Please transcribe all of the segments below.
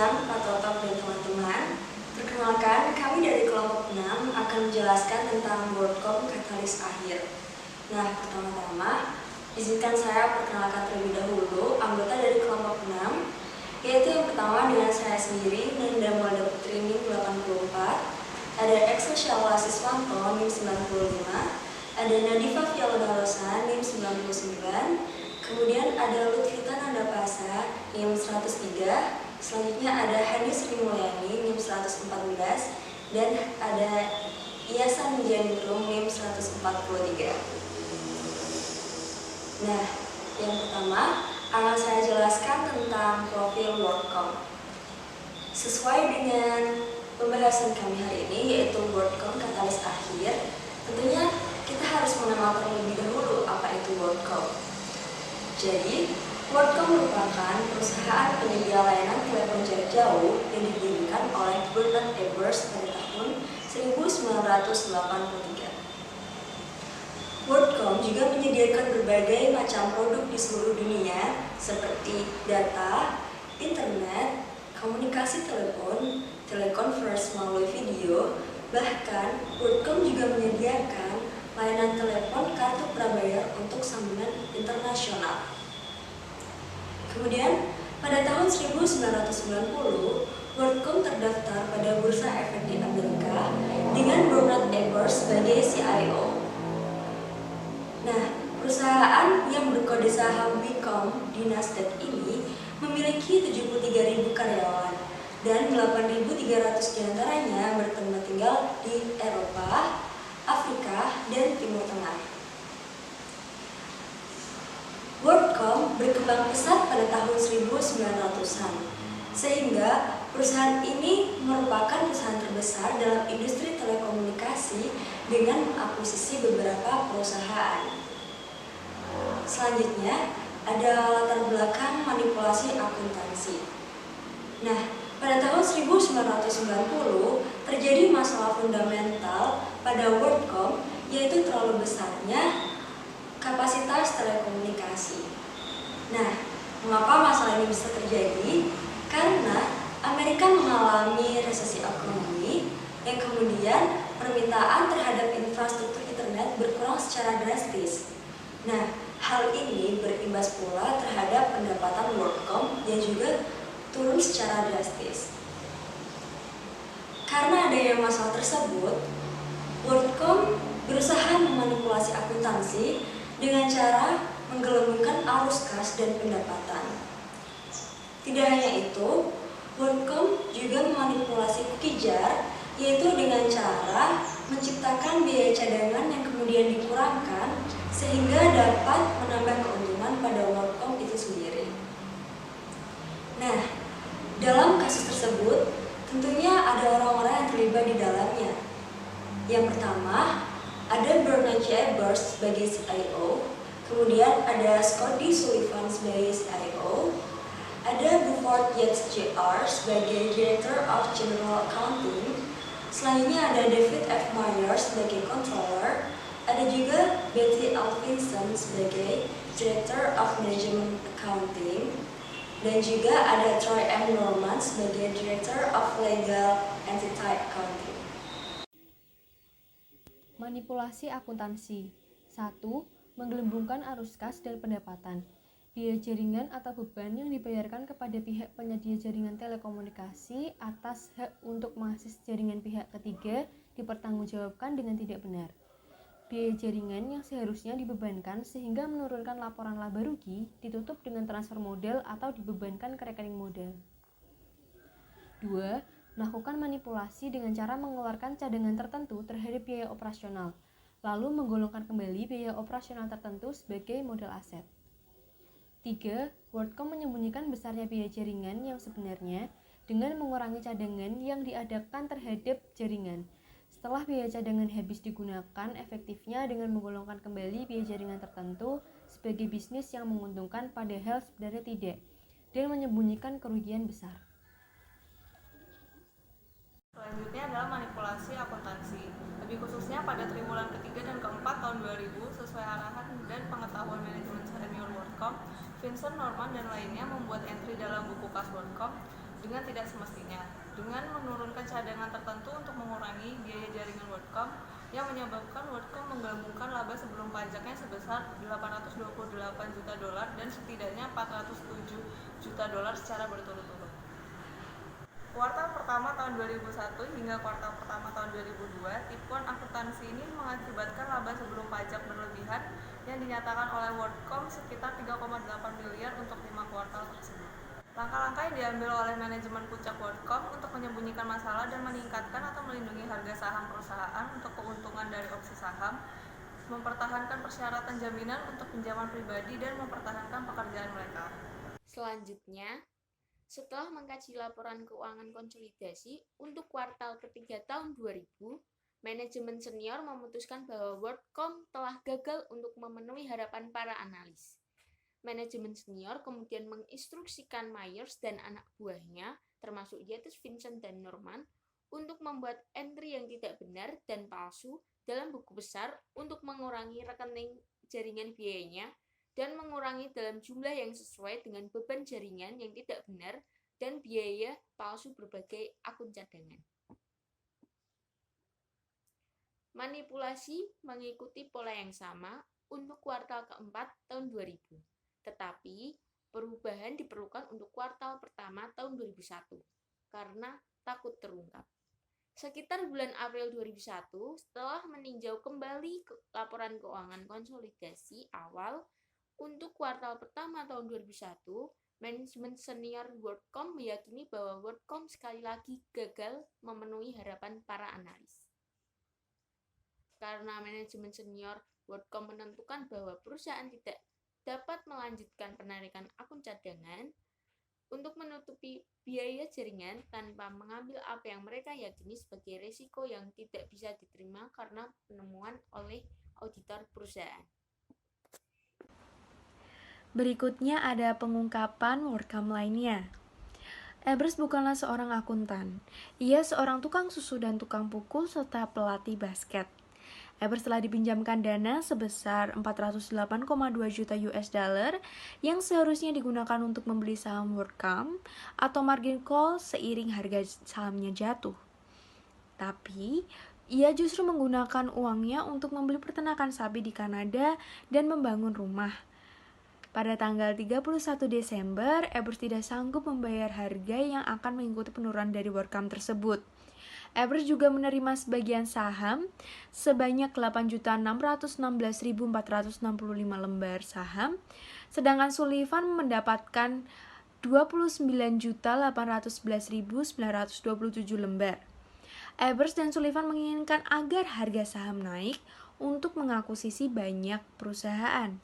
siang Pak Toto dan teman-teman. Perkenalkan, kami dari kelompok 6 akan menjelaskan tentang WorldCom Katalis Akhir. Nah, pertama-tama, izinkan saya perkenalkan terlebih dahulu anggota dari kelompok 6, yaitu yang pertama dengan saya sendiri, Nanda Molda Putri NIM 84, ada Exo Syawal Siswanto NIM 95, ada Nadifa Fialda Rosa NIM 99, kemudian ada Lutfita Nandapasa NIM 103, selanjutnya ada Hani Sri Mulyani NIM 114, dan ada Iasan Wijaningrum NIM 143. Nah, yang pertama akan saya jelaskan tentang profil WorldCom. Sesuai dengan pembahasan kami hari ini, yaitu WorldCom Katalis Akhir, tentunya kita harus mengenal terlebih dahulu apa itu WorldCom. Jadi, WorldCom merupakan perusahaan penyedia layanan telepon jarak jauh yang didirikan oleh Bernard Evers pada tahun 1983. WorldCom juga menyediakan berbagai macam produk di seluruh dunia seperti data, internet, komunikasi telepon, telekonferensi melalui video, bahkan WorldCom juga menyediakan layanan telepon kartu prabayar untuk sambungan internasional. Kemudian, pada tahun 1990, WorldCom terdaftar pada Bursa Efek di Amerika dengan Bernard Evers sebagai CIO. Nah, perusahaan yang berkode saham WorldCom di Nasdaq ini memiliki 73.000 karyawan dan 8.300 diantaranya bertempat tinggal di Eropa, Afrika, dan Timur Tengah. WorldCom berkembang pesat pada tahun 1900-an, sehingga perusahaan ini merupakan perusahaan terbesar dalam industri telekomunikasi dengan mengakuisisi beberapa perusahaan. Selanjutnya, ada latar belakang manipulasi akuntansi. Nah, pada tahun 1990 terjadi masalah fundamental pada WorldCom, yaitu terlalu besarnya kapasitas telekomunikasi. Nah, mengapa masalah ini bisa terjadi? Karena Amerika mengalami resesi ekonomi yang kemudian permintaan terhadap infrastruktur internet berkurang secara drastis. Nah, hal ini berimbas pula terhadap pendapatan WorldCom yang juga turun secara drastis. Karena adanya masalah tersebut, WorldCom berusaha memanipulasi akuntansi dengan cara menggelembungkan arus kas dan pendapatan. Tidak hanya itu, WorldCom juga memanipulasi cookie jar, yaitu dengan cara menciptakan biaya cadangan yang kemudian dikurangkan sehingga dapat menambah keuntungan pada WorldCom itu sendiri. Nah, dalam kasus tersebut, tentunya ada orang-orang yang terlibat di dalamnya. Yang pertama, ada Bernard J. Evers sebagai CIO, kemudian ada Scott D. Sullivan sebagai CIO, ada Buford Yates Jr. sebagai Director of General Accounting, selanjutnya ada David F. Myers sebagai Controller, ada juga Betty Alvinson sebagai Director of Management Accounting, dan juga ada Troy M. Norman sebagai Director of Legal Entity Accounting. Manipulasi akuntansi. 1. Menggelembungkan arus kas dan pendapatan. Biaya jaringan atau beban yang dibayarkan kepada pihak penyedia jaringan telekomunikasi atas hak untuk mengakses jaringan pihak ketiga dipertanggungjawabkan dengan tidak benar. Biaya jaringan yang seharusnya dibebankan sehingga menurunkan laporan laba rugi ditutup dengan transfer modal atau dibebankan ke rekening modal. 2. Melakukan manipulasi dengan cara mengeluarkan cadangan tertentu terhadap biaya operasional, lalu menggolongkan kembali biaya operasional tertentu sebagai modal aset. 3. WorldCom menyembunyikan besarnya biaya jaringan yang sebenarnya dengan mengurangi cadangan yang diadakan terhadap jaringan. Setelah biaya cadangan habis digunakan efektifnya dengan menggolongkan kembali biaya jaringan tertentu sebagai bisnis yang menguntungkan padahal sebenarnya tidak, dan menyembunyikan kerugian besar. Selanjutnya adalah manipulasi akuntansi, lebih khususnya pada triwulan ketiga dan keempat tahun 2000 sesuai arahan dan pengetahuan manajemen senior WorldCom, Vincent Norman dan lainnya membuat entry dalam buku kas WorldCom dengan tidak semestinya, dengan menurunkan cadangan tertentu untuk mengurangi biaya jaringan WorldCom yang menyebabkan WorldCom menggelembungkan laba sebelum pajaknya sebesar $828 juta dan setidaknya $407 juta secara berturut-turut. Kuartal pertama tahun 2001 hingga kuartal pertama tahun 2002, tipuan akuntansi ini mengakibatkan laba sebelum pajak berlebihan yang dinyatakan oleh WorldCom sekitar 3,8 miliar untuk 5 kuartal tersebut. Langkah-langkah yang diambil oleh manajemen puncak WorldCom untuk menyembunyikan masalah dan meningkatkan atau melindungi harga saham perusahaan untuk keuntungan dari opsi saham, mempertahankan persyaratan jaminan untuk pinjaman pribadi, dan mempertahankan pekerjaan mereka. Selanjutnya, setelah mengkaji laporan keuangan konsolidasi untuk kuartal ketiga tahun 2000, manajemen senior memutuskan bahwa WorldCom telah gagal untuk memenuhi harapan para analis. Manajemen senior kemudian menginstruksikan Myers dan anak buahnya, termasuk Yates, Vincent, dan Norman, untuk membuat entry yang tidak benar dan palsu dalam buku besar untuk mengurangi rekening jaringan biayanya dan mengurangi dalam jumlah yang sesuai dengan beban jaringan yang tidak benar dan biaya palsu berbagai akun cadangan. Manipulasi mengikuti pola yang sama untuk kuartal keempat tahun 2000, tetapi perubahan diperlukan untuk kuartal pertama tahun 2001 karena takut terungkap. Sekitar bulan April 2001, setelah meninjau kembali laporan keuangan konsolidasi awal untuk kuartal pertama tahun 2001, manajemen senior WorldCom meyakini bahwa WorldCom sekali lagi gagal memenuhi harapan para analis. Karena manajemen senior WorldCom menentukan bahwa perusahaan tidak dapat melanjutkan penarikan akun cadangan untuk menutupi biaya jaringan tanpa mengambil apa yang mereka yakini sebagai risiko yang tidak bisa diterima karena penemuan oleh auditor perusahaan. Berikutnya ada pengungkapan WorldCom lainnya. Ebers bukanlah seorang akuntan. Ia seorang tukang susu dan tukang pukul serta pelatih basket. Ebers telah dipinjamkan dana sebesar 408,2 juta yang seharusnya digunakan untuk membeli saham WorldCom atau margin call seiring harga sahamnya jatuh. Tapi, ia justru menggunakan uangnya untuk membeli peternakan sapi di Kanada dan membangun rumah. Pada tanggal 31 Desember, Ebers tidak sanggup membayar harga yang akan mengikuti penurunan dari WorldCom tersebut. Ebers juga menerima sebagian saham sebanyak 8.616.465 lembar saham, sedangkan Sullivan mendapatkan 29.811.927 lembar. Ebers dan Sullivan menginginkan agar harga saham naik untuk mengakuisisi banyak perusahaan.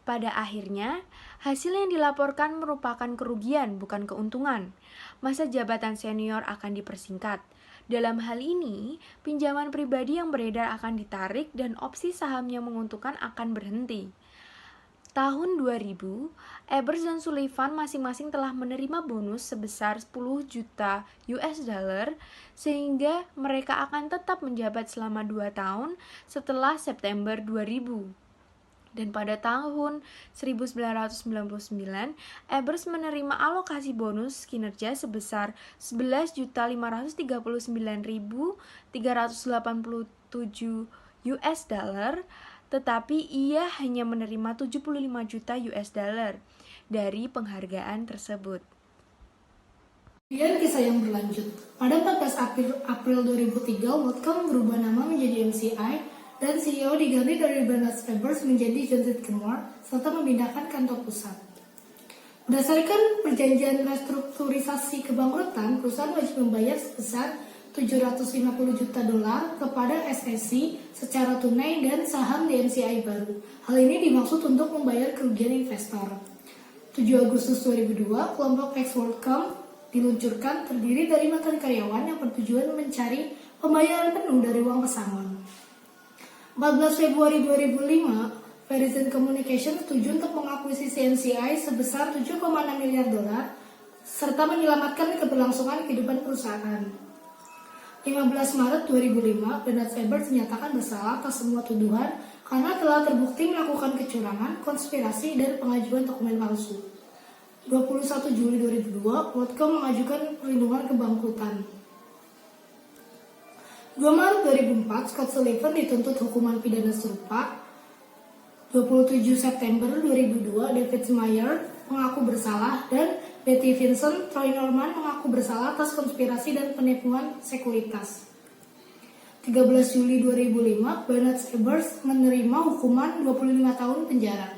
Pada akhirnya, hasil yang dilaporkan merupakan kerugian, bukan keuntungan. Masa jabatan senior akan dipersingkat. Dalam hal ini, pinjaman pribadi yang beredar akan ditarik dan opsi saham yang menguntungkan akan berhenti. Tahun 2000, Ebers dan Sullivan masing-masing telah menerima bonus sebesar 10 juta sehingga mereka akan tetap menjabat selama 2 tahun setelah September 2000. Dan pada tahun 1999, Ebers menerima alokasi bonus kinerja sebesar 11.539.387 tetapi ia hanya menerima 75 juta dari penghargaan tersebut. Kemudian kisah yang berlanjut. Pada 14 April 2003, WorldCom berubah nama menjadi MCI dan CEO diganti dari Bernard Ebers menjadi John Zitkenmore serta memindahkan kantor pusat. Berdasarkan perjanjian restrukturisasi kebangkrutan, perusahaan wajib membayar sebesar $750 juta kepada SSC secara tunai dan saham di MCI baru. Hal ini dimaksud untuk membayar kerugian investor. 7 Agustus 2002, kelompok ex-WorldCom diluncurkan, terdiri dari mantan karyawan yang bertujuan mencari pembayaran penuh dari uang pesangon. 14 Februari 2005, Verizon Communications setuju untuk mengakuisisi MCI sebesar $7,6 miliar serta menyelamatkan keberlangsungan kehidupan perusahaan. 15 Maret 2005, Bernard Ebers dinyatakan bersalah atas semua tuduhan karena telah terbukti melakukan kecurangan, konspirasi, dan pengajuan dokumen palsu. 21 Juli 2002, WorldCom mengajukan perlindungan kebangkrutan. 2 Maret 2004, Scott Sullivan dituntut hukuman pidana serupa. 27 September 2002, David Meyer mengaku bersalah dan Betty Vincent Troy Norman mengaku bersalah atas konspirasi dan penipuan sekuritas. 13 Juli 2005, Bernard Ebers menerima hukuman 25 tahun penjara.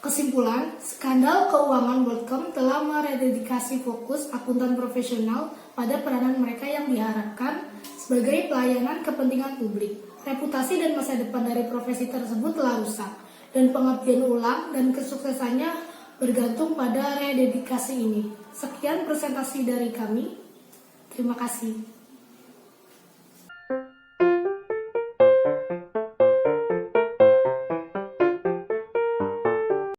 Kesimpulan, skandal keuangan WorldCom telah merededikasi fokus akuntan profesional pada peranan mereka yang diharapkan sebagai pelayanan kepentingan publik. Reputasi dan masa depan dari profesi tersebut telah rusak, dan pengabdian ulang dan kesuksesannya bergantung pada rededikasi ini. Sekian presentasi dari kami. Terima kasih.